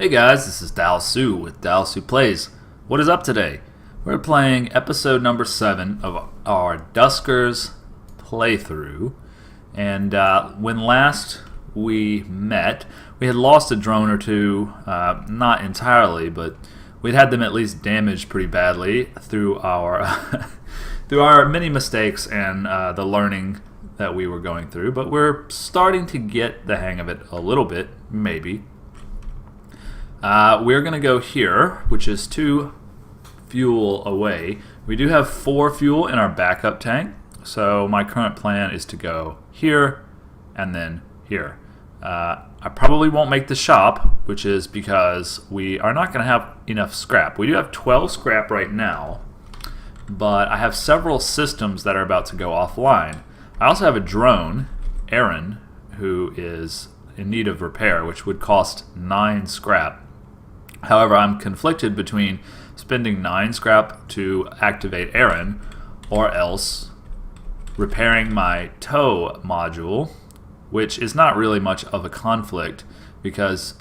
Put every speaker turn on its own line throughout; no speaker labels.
Hey guys, this is Dal Su with Dal Su Plays. What is up today? We're playing episode number 7 of our Duskers playthrough. And when last we met, we had lost a drone or two, not entirely, but we'd had them at least damaged pretty badly through our through our many mistakes and the learning that we were going through. But we're starting to get the hang of it a little bit, maybe. We're going to go here, which is 2 fuel away. We do have 4 fuel in our backup tank, so my current plan is to go here and then here. I probably won't make the shop, which is because we are not going to have enough scrap. We do have 12 scrap right now, but I have several systems that are about to go offline. I also have a drone, Aaron, who is in need of repair, which would cost 9 scrap. However, I'm conflicted between spending 9 scrap to activate Aaron or else repairing my tow module, which is not really much of a conflict because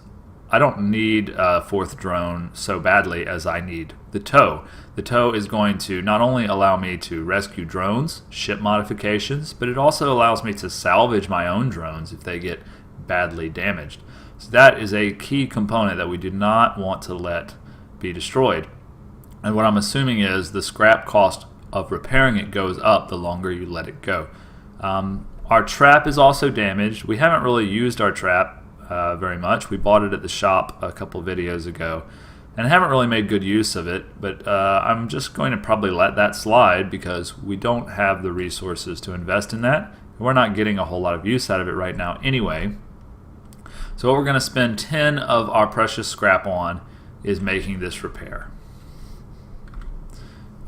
I don't need a 4th drone so badly as I need the tow. The tow is going to not only allow me to rescue drones, ship modifications, but it also allows me to salvage my own drones if they get badly damaged. So that is a key component that we do not want to let be destroyed. And what I'm assuming is the scrap cost of repairing it goes up the longer you let it go. Our trap is also damaged. We haven't really used our trap very much. We bought it at the shop a couple videos ago and haven't really made good use of it. But I'm just going to probably let that slide because we don't have the resources to invest in that. We're not getting a whole lot of use out of it right now anyway. So what we're going to spend 10 of our precious scrap on is making this repair.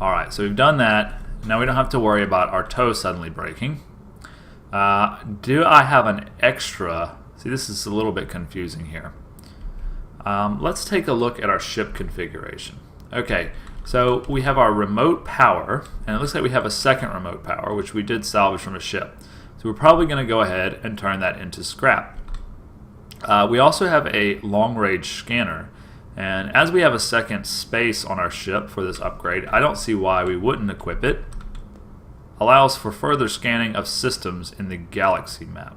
Alright, so we've done that. Now we don't have to worry about our tow suddenly breaking. Do I have an extra? See, this is a little bit confusing here. Let's take a look at our ship configuration. Okay, so we have our remote power, and it looks like we have a second remote power, which we did salvage from a ship. So we're probably going to go ahead and turn that into scrap. We also have a long-range scanner, and as we have a second space on our ship for this upgrade, I don't see why we wouldn't equip it. Allows for further scanning of systems in the galaxy map.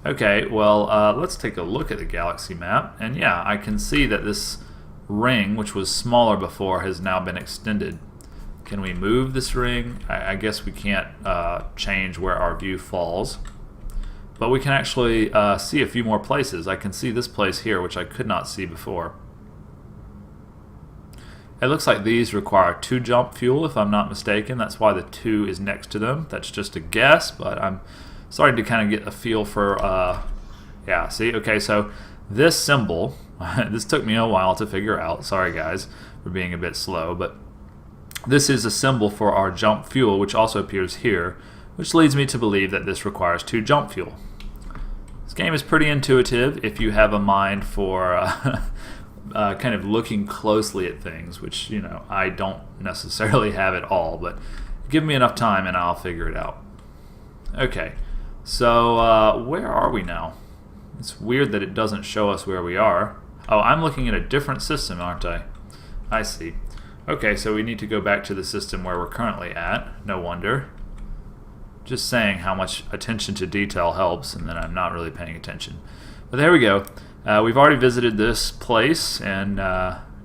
Okay, well, let's take a look at the galaxy map, and yeah, I can see that this ring, which was smaller before, has now been extended. Can we move this ring? I guess we can't change where our view falls. But we can actually see a few more places. I can see this place here, which I could not see before. It looks like these require 2 jump fuel, if I'm not mistaken. That's why the 2 is next to them. That's just a guess, but I'm starting to kind of get a feel for... yeah, see? Okay, so this symbol, this took me a while to figure out. Sorry, guys, for being a bit slow, but this is a symbol for our jump fuel, which also appears here, which leads me to believe that this requires 2 jump fuel. This game is pretty intuitive if you have a mind for kind of looking closely at things, which, you know, I don't necessarily have at all, but give me enough time and I'll figure it out. Okay, so where are we now? It's weird that it doesn't show us where we are. Oh, I'm looking at a different system, aren't I? I see. Okay, so we need to go back to the system where we're currently at. No wonder. Just saying how much attention to detail helps, and then I'm not really paying attention. But there we go. We've already visited this place and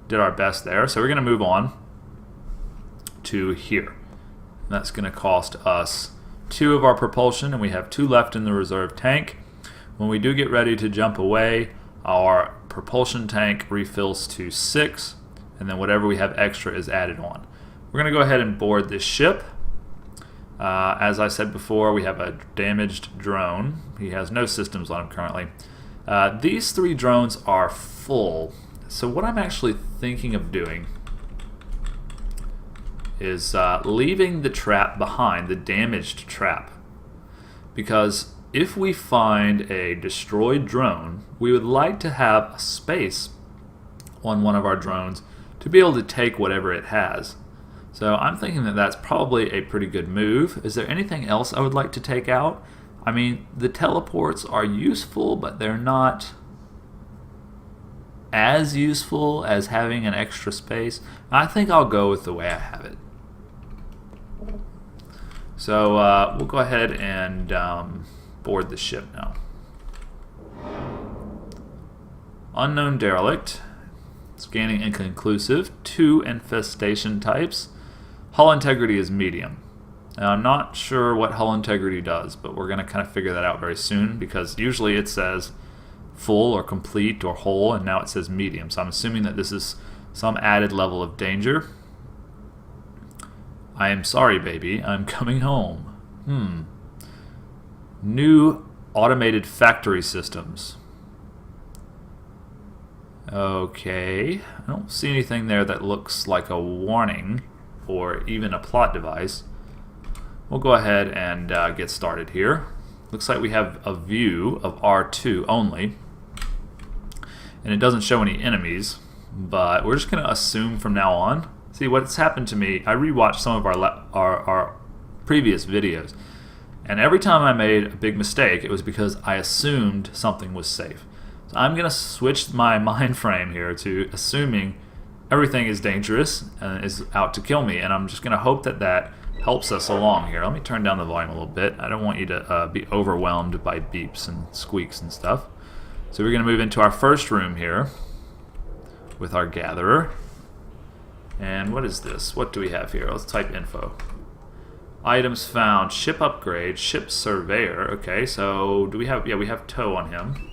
did our best there, so we're going to move on to here. And that's going to cost us 2 of our propulsion, and we have 2 left in the reserve tank. When we do get ready to jump away, our propulsion tank refills to 6, and then whatever we have extra is added on. We're going to go ahead and board this ship. As I said before, we have a damaged drone. He has no systems on him currently. These 3 drones are full. So what I'm actually thinking of doing is leaving the trap behind, the damaged trap. Because if we find a destroyed drone, we would like to have a space on one of our drones to be able to take whatever it has. So I'm thinking that that's probably a pretty good move. Is there anything else I would like to take out? I mean, the teleports are useful, but they're not as useful as having an extra space. I think I'll go with the way I have it. So we'll go ahead and board the ship now. Unknown derelict. Scanning inconclusive. 2 infestation types. Hull integrity is medium. Now, I'm not sure what hull integrity does, but we're going to kind of figure that out very soon, because usually it says full or complete or whole, and now it says medium. So I'm assuming that this is some added level of danger. I am sorry, baby. I'm coming home. New automated factory systems. Okay. I don't see anything there that looks like a warning or even a plot device. We'll go ahead and get started here. Looks like we have a view of R2 only, and it doesn't show any enemies, but we're just going to assume from now on. See, what's happened to me, I rewatched some of our previous videos, and every time I made a big mistake, it was because I assumed something was safe. So I'm going to switch my mind frame here to assuming everything is dangerous and is out to kill me, and I'm just going to hope that that helps us along here. Let me turn down the volume a little bit. I don't want you to be overwhelmed by beeps and squeaks and stuff. So we're going to move into our first room here with our gatherer. And what is this? What do we have here? Let's type info. Items found. Ship upgrade. Ship surveyor. Okay, so do we have... Yeah, we have tow on him.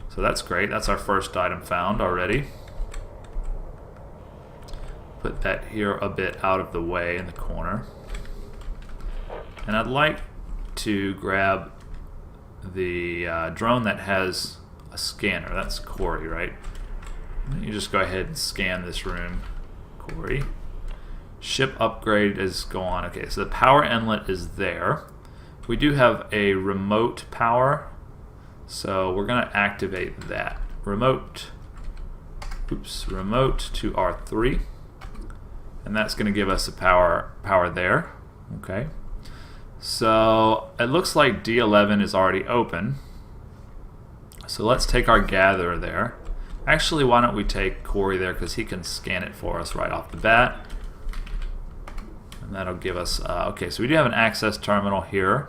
So that's great. That's our first item found already. Put that here a bit out of the way in the corner. And I'd like to grab the drone that has a scanner. That's Corey, right? You just go ahead and scan this room, Corey. Ship upgrade is gone. Okay, so the power inlet is there. We do have a remote power, so we're going to activate that. Remote to R3. And that's going to give us a power there. Okay. So it looks like D11 is already open. So let's take our gatherer there. Actually, why don't we take Corey there, because he can scan it for us right off the bat. And that'll give us... okay, so we do have an access terminal here.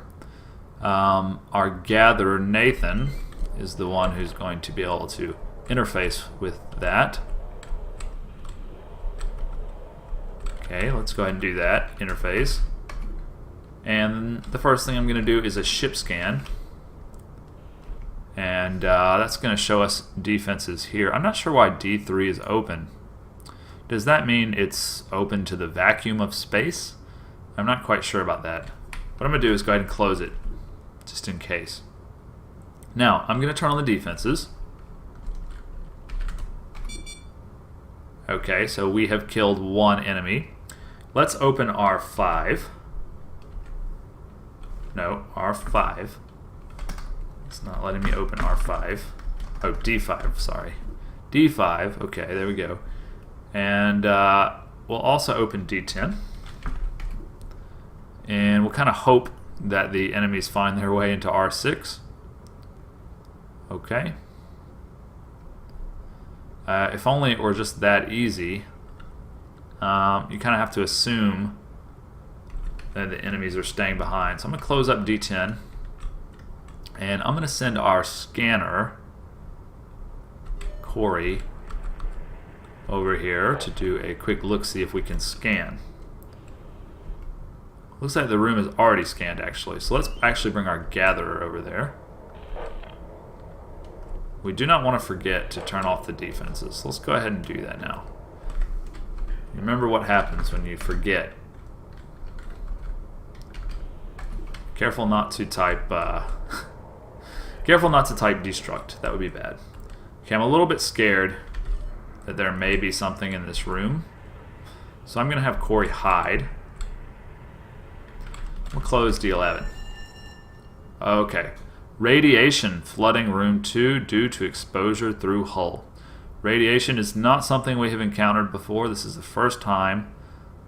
Our gatherer, Nathan, is the one who's going to be able to interface with that. Okay, let's go ahead and do that. Interface. And the first thing I'm going to do is a ship scan. And that's going to show us defenses here. I'm not sure why D3 is open. Does that mean it's open to the vacuum of space? I'm not quite sure about that. What I'm going to do is go ahead and close it, just in case. Now, I'm going to turn on the defenses. Okay, so we have killed one enemy. Let's open R5. No, R5. It's not letting me open R5. Oh, D5, sorry. D5, okay, there we go. And we'll also open D10. And we'll kind of hope that the enemies find their way into R6. Okay. If only it were just that easy. You kind of have to assume that the enemies are staying behind. So I'm going to close up D10. And I'm going to send our scanner, Corey, over here to do a quick look, see if we can scan. Looks like the room is already scanned, actually. So let's actually bring our gatherer over there. We do not want to forget to turn off the defenses. So let's go ahead and do that now. You remember what happens when you forget. Careful not to type careful not to type destruct. That would be bad. Okay, I'm a little bit scared that there may be something in this room. So I'm going to have Corey hide. We'll close D11. Okay. Radiation flooding room 2 due to exposure through hull. Radiation is not something we have encountered before. This is the first time.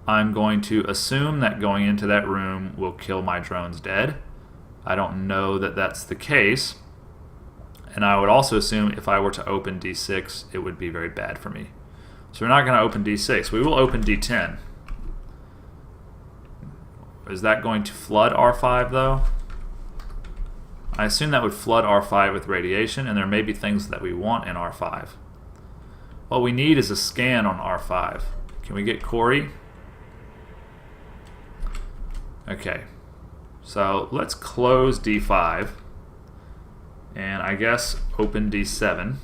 I'm going to assume that going into that room will kill my drones dead. I don't know that that's the case. And I would also assume if I were to open D6, it would be very bad for me. So we're not going to open D6. We will open D10. Is that going to flood R5 though? I assume that would flood R5 with radiation, and there may be things that we want in R5. What we need is a scan on R5. Can we get Corey? Okay. So let's close D5. And I guess open D7.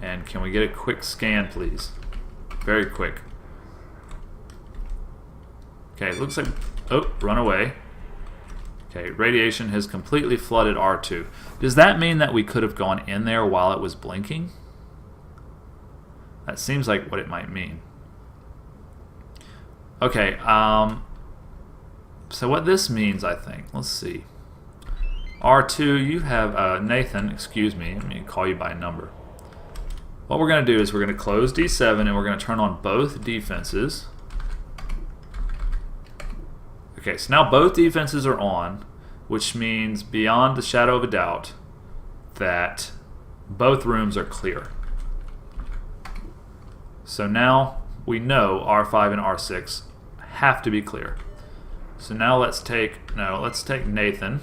And can we get a quick scan, please? Very quick. Okay, it looks like... Oh, run away. Okay, radiation has completely flooded R2. Does that mean that we could have gone in there while it was blinking? That seems like what it might mean. Okay, so what this means, I think, let's see. R2, you have, Nathan, excuse me, let me call you by number. What we're going to do is we're going to close D7 and we're going to turn on both defenses. Okay, so now both defenses are on, which means beyond the shadow of a doubt that both rooms are clear. So now we know R5 and R6 have to be clear. So now let's take Nathan,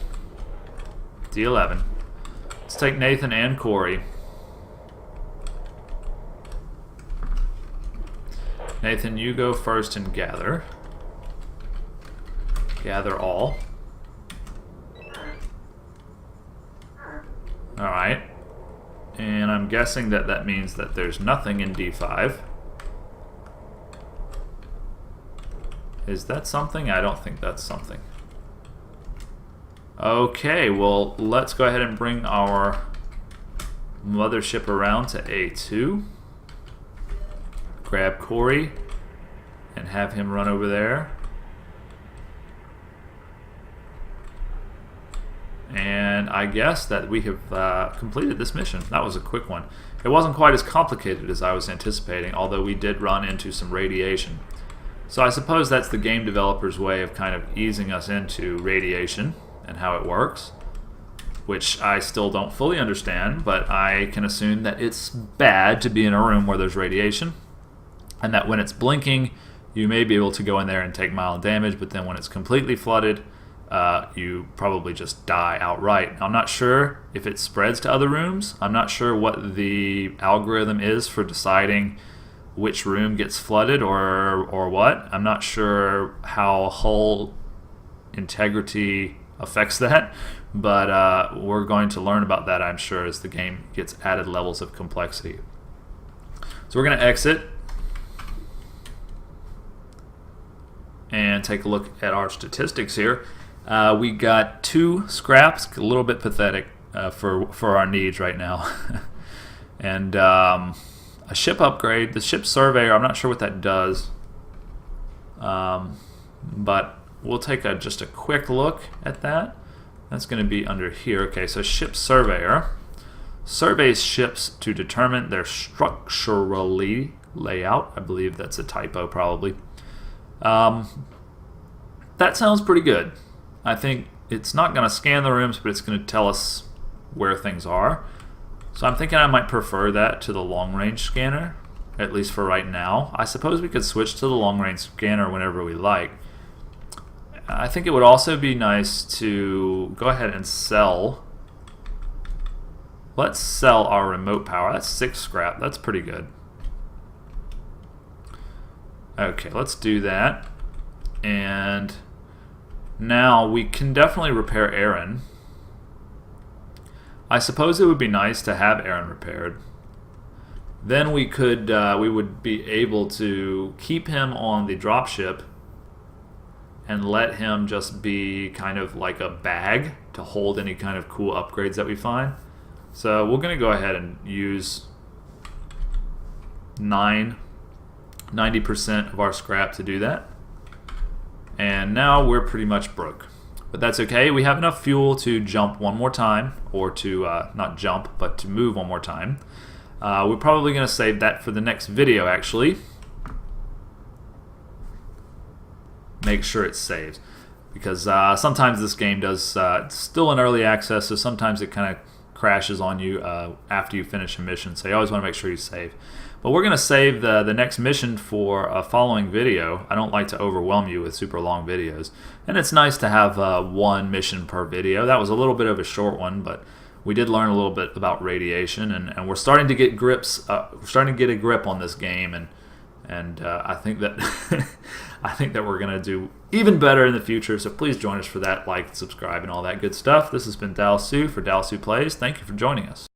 D11. Let's take Nathan and Corey. Nathan, you go first and gather. Gather all. Alright. And I'm guessing that that means that there's nothing in D5. Is that something? I don't think that's something. Okay, well, let's go ahead and bring our mothership around to A2. Grab Corey and have him run over there. And I guess that we have completed this mission. That was a quick one. It wasn't quite as complicated as I was anticipating, although we did run into some radiation. So I suppose that's the game developer's way of kind of easing us into radiation and how it works, which I still don't fully understand, but I can assume that it's bad to be in a room where there's radiation, and that when it's blinking, you may be able to go in there and take mild damage, but then when it's completely flooded, you probably just die outright. I'm not sure if it spreads to other rooms. I'm not sure what the algorithm is for deciding which room gets flooded or what. I'm not sure how hull integrity affects that, but we're going to learn about that, I'm sure, as the game gets added levels of complexity. So we're going to exit and take a look at our statistics here. We got 2 scraps, a little bit pathetic for our needs right now. And a ship upgrade, the ship surveyor, I'm not sure what that does. But we'll take just a quick look at that. That's going to be under here. Okay, so ship surveyor surveys ships to determine their structurally layout. I believe that's a typo probably. That sounds pretty good. I think it's not going to scan the rooms, but it's going to tell us where things are. So I'm thinking I might prefer that to the long-range scanner, at least for right now. I suppose we could switch to the long-range scanner whenever we like. I think it would also be nice to go ahead and sell. Let's sell our remote power. That's 6 scrap. That's pretty good. Okay, let's do that. And now we can definitely repair Aaron. I suppose it would be nice to have Aaron repaired. Then we could, we would be able to keep him on the dropship and let him just be kind of like a bag to hold any kind of cool upgrades that we find. So we're going to go ahead and use 90% of our scrap to do that. And now we're pretty much broke. But that's okay. We have enough fuel to jump one more time, or to not jump, but to move one more time. We're probably going to save that for the next video, actually. Make sure it saves. because sometimes this game does, it's still in early access, so sometimes it kind of crashes on you after you finish a mission, so you always want to make sure you save. But we're going to save the next mission for a following video. I don't like to overwhelm you with super long videos, and it's nice to have one mission per video. That was a little bit of a short one, but we did learn a little bit about radiation, and we're starting to get grips. We're starting to get a grip on this game, and I think that I think that we're gonna do even better in the future. So please join us for that, like, subscribe, and all that good stuff. This has been Dal Su for Dal Su Plays. Thank you for joining us.